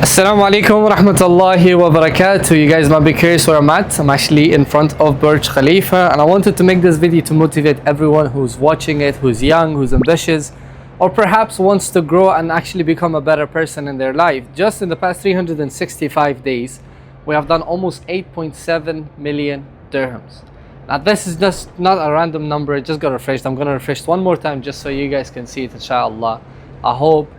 Assalamu alaikum wa rahmatullahi wa barakatuh. You guys might be curious where I'm at. I'm actually in front of Burj Khalifa, and I wanted to make this video to motivate everyone who's watching it, who's young, who's ambitious, or perhaps wants to grow and actually become a better person in their life. Just in the past 365 days, we have done almost 8.7 million dirhams. Now this is just not a random number, it just got refreshed. I'm gonna refresh one more time just so you guys can see it, inshallah. I hope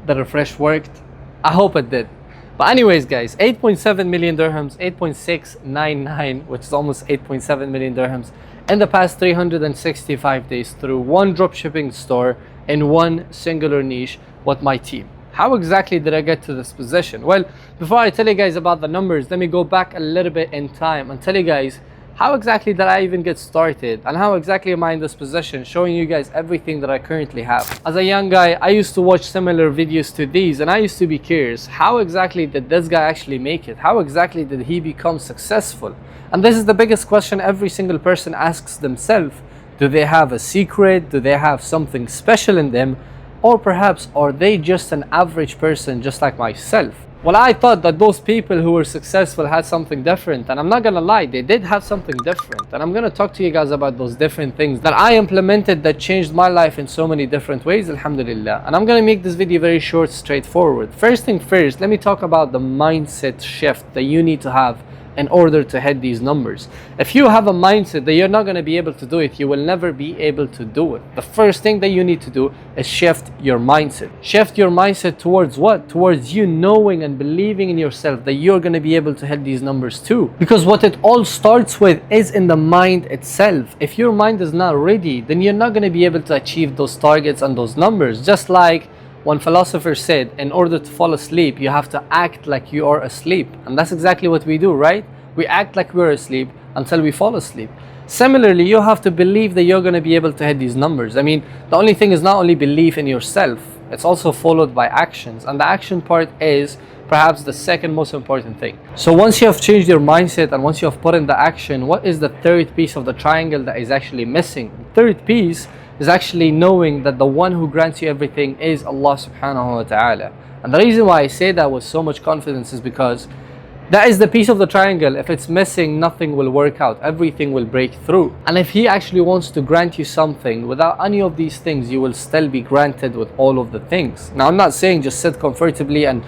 the refresh worked. I hope it did. But anyways guys, 8.7 million dirhams, 8.699, which is almost 8.7 million dirhams in the past 365 days through one dropshipping store in one singular niche with my team. How exactly did I get to this position? Well, before I tell you guys about the numbers, let me go back a little bit in time and tell you guys how exactly did I even get started and how exactly am I in this position, showing you guys everything that I currently have. As a young guy, I used to watch similar videos to these and I used to be curious, how exactly did this guy actually make it? How exactly did he become successful? And this is the biggest question every single person asks themselves. Do they have a secret? Do they have something special in them? Or perhaps are they just an average person just like myself? Well, I thought that those people who were successful had something different, and I'm not gonna lie, they did have something different, and I'm gonna talk to you guys about those different things that I implemented that changed my life in so many different ways, alhamdulillah. And I'm gonna make this video very short, straightforward. First thing first, let me talk about the mindset shift that you need to have in order to hit these numbers. If you have a mindset that you're not going to be able to do it, you will never be able to do it. The first thing that you need to do is shift your mindset. Shift your mindset towards what? Towards you knowing and believing in yourself that you're going to be able to hit these numbers too. Because what it all starts with is in the mind itself. If your mind is not ready, then you're not going to be able to achieve those targets and those numbers. Just like one philosopher said, in order to fall asleep, you have to act like you are asleep. And that's exactly what we do, right? We act like we're asleep until we fall asleep. Similarly, you have to believe that you're going to be able to hit these numbers. I mean, the only thing is not only belief in yourself, it's also followed by actions. And the action part is perhaps the second most important thing. So once you have changed your mindset and once you have put in the action, what is the third piece of the triangle that is actually missing? The third piece is actually knowing that the one who grants you everything is Allah subhanahu wa ta'ala. And the reason why I say that with so much confidence is because that is the piece of the triangle. If it's missing, nothing will work out, everything will break through. And if He actually wants to grant you something, without any of these things, you will still be granted with all of the things. Now I'm not saying just sit comfortably and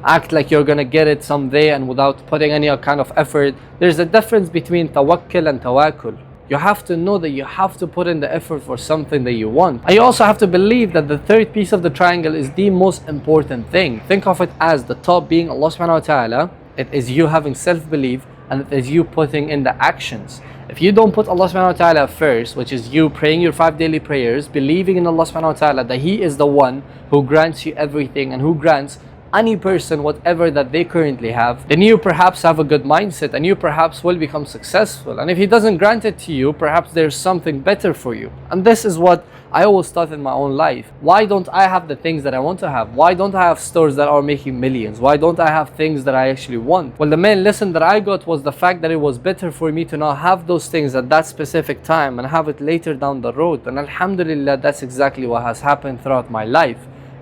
act like you're gonna get it someday and without putting any kind of effort. There's a difference between tawakkul and tawakkul. You have to know that you have to put in the effort for something that you want. And you also have to believe that the third piece of the triangle is the most important thing. Think of it as the top being Allah subhanahu wa ta'ala. It is you having self-belief and it is you putting in the actions. If you don't put Allah subhanahu wa ta'ala first, which is you praying your 5 daily prayers, believing in Allah subhanahu wa ta'ala that He is the one who grants you everything and who grants any person whatever that they currently have, then you perhaps have a good mindset and you perhaps will become successful. And if He doesn't grant it to you, perhaps there's something better for you. And this is what I always thought in my own life. Why don't I have the things that I want to have? Why don't I have stores that are making millions? Why don't I have things that I actually want? Well, the main lesson that I got was the fact that it was better for me to not have those things at that specific time and have it later down the road. And alhamdulillah, that's exactly what has happened throughout my life.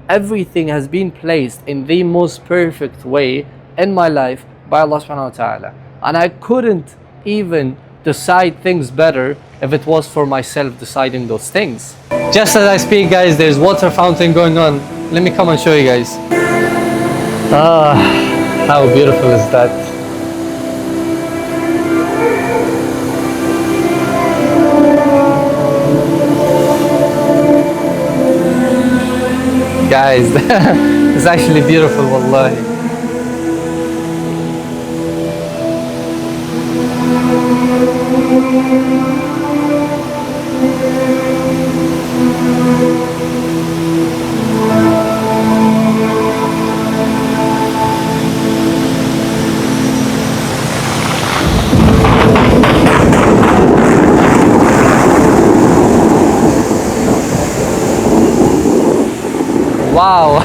Everything has been placed in the most perfect way in my life by Allah subhanahu wa ta'ala. And I couldn't even decide things better if it was for myself deciding those things. Just as I speak, guys, there's water fountain going on. Let me come and show you guys. How beautiful is that? Guys, it's actually beautiful, wallahi. Wow,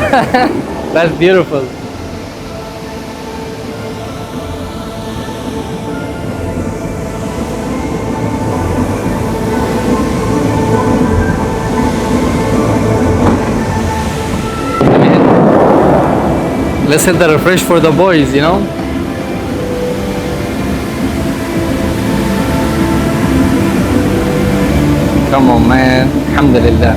that's beautiful. Let's hit the refresh for the boys, you know. Come on, man. Alhamdulillah.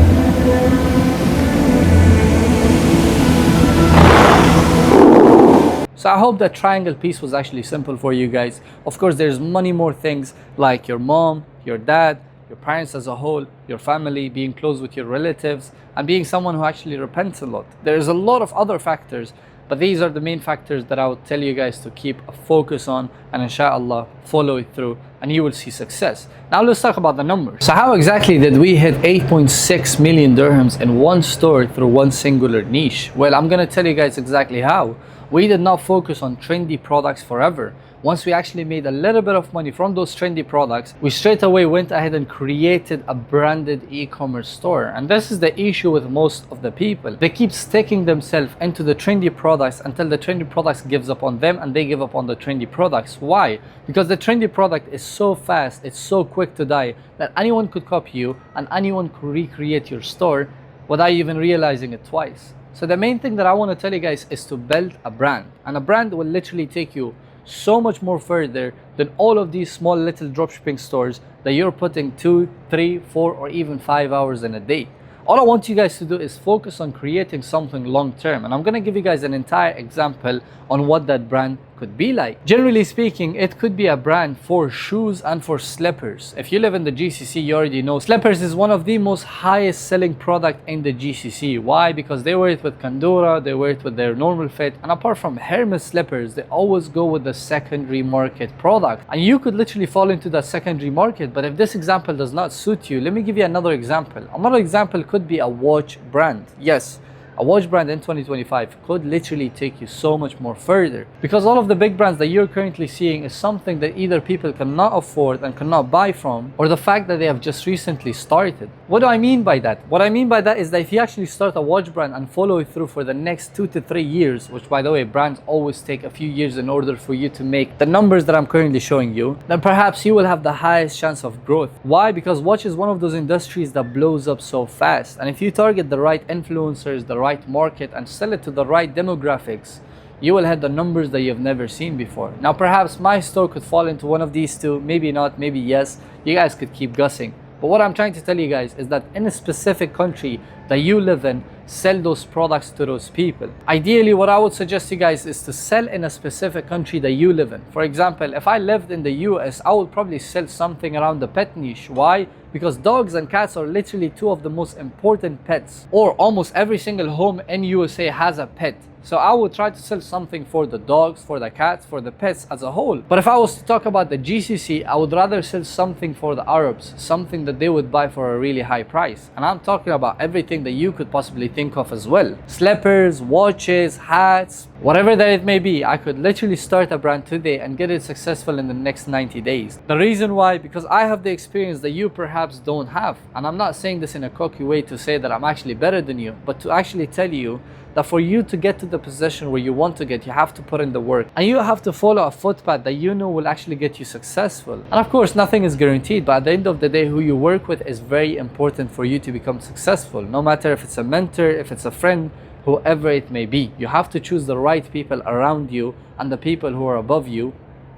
So I hope that triangle piece was actually simple for you guys. Of course, there's many more things like your mom, your dad, your parents as a whole, your family, being close with your relatives, and being someone who actually repents a lot. There's a lot of other factors, but these are the main factors that I would tell you guys to keep a focus on, and inshallah follow it through and you will see success. Now let's talk about the numbers. So how exactly did we hit 8.6 million dirhams in one store through one singular niche? Well, I'm gonna tell you guys exactly how. We did not focus on trendy products forever. Once we actually made a little bit of money from those trendy products, we straight away went ahead and created a branded e-commerce store. And this is the issue with most of the people. They keep sticking themselves into the trendy products until the trendy products gives up on them and they give up on the trendy products. Why? Because the trendy product is so fast, it's so quick to die that anyone could copy you and anyone could recreate your store without even realizing it twice. So the main thing that I want to tell you guys is to build a brand, and a brand will literally take you so much more further than all of these small little dropshipping stores that you're putting 2, 3, 4 or even 5 hours in a day. All I want you guys to do is focus on creating something long term, and I'm gonna give you guys an entire example on what that brand could be like. Generally speaking, it could be a brand for shoes and for slippers. If you live in the GCC, you already know slippers is one of the most highest selling product in the GCC. Why? Because they wear it with Kandura, they wear it with their normal fit, and apart from Hermes slippers, they always go with the secondary market product. And you could literally fall into that secondary market, but if this example does not suit you, let me give you another example. Another example could be a watch brand. Yes, a watch brand in 2025 could literally take you so much more further, because all of the big brands that you're currently seeing is something that either people cannot afford and cannot buy from, or the fact that they have just recently started. What do I mean by that? What I mean by that is that if you actually start a watch brand and follow it through for the next 2 to 3 years, which by the way, brands always take a few years in order for you to make the numbers that I'm currently showing you, then perhaps you will have the highest chance of growth. Why? Because watch is one of those industries that blows up so fast, and if you target the right influencers, the right market, and sell it to the right demographics, you will have the numbers that you've never seen before. Now perhaps my store could fall into one of these two, maybe not, maybe yes. You guys could keep guessing. But what I'm trying to tell you guys is that in a specific country that you live in, sell those products to those people. Ideally, what I would suggest you guys is to sell in a specific country that you live in. For example, if I lived in the US, I would probably sell something around the pet niche. Why? Because dogs and cats are literally two of the most important pets, or almost every single home in USA has a pet. So I would try to sell something for the dogs, for the cats, for the pets as a whole. But if I was to talk about the GCC, I would rather sell something for the Arabs, something that they would buy for a really high price. And I'm talking about everything that you could possibly think of as well. Slippers, watches, hats, whatever that it may be. I could literally start a brand today and get it successful in the next 90 days. The reason why, because I have the experience that you perhaps don't have. And I'm not saying this in a cocky way to say that I'm actually better than you, but to actually tell you that for you to get to the position where you want to get, you have to put in the work, and you have to follow a footpath that you know will actually get you successful. And of course, nothing is guaranteed, but at the end of the day, who you work with is very important for you to become successful. No matter if it's a mentor, if it's a friend, whoever it may be, you have to choose the right people around you and the people who are above you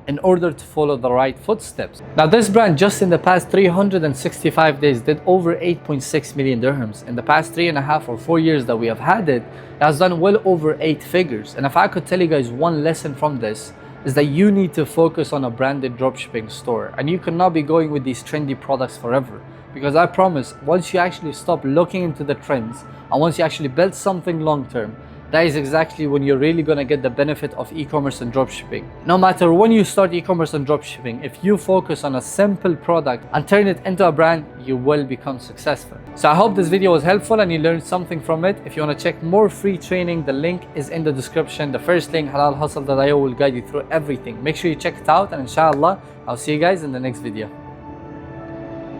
in order to follow the right footsteps. Now this brand just in the past 365 days did over 8.6 million dirhams. In the past 3.5 or 4 years that we have had it, it has done well over 8 figures. And if I could tell you guys one lesson from this, is that you need to focus on a branded dropshipping store, and you cannot be going with these trendy products forever. Because I promise, once you actually stop looking into the trends and once you actually build something long term, that is exactly when you're really going to get the benefit of e-commerce and dropshipping. No matter when you start e-commerce and dropshipping, if you focus on a simple product and turn it into a brand, you will become successful. So I hope this video was helpful and you learned something from it. If you want to check more free training, the link is in the description. The first link, halalhustle.io, will guide you through everything. Make sure you check it out, and inshallah, I'll see you guys in the next video.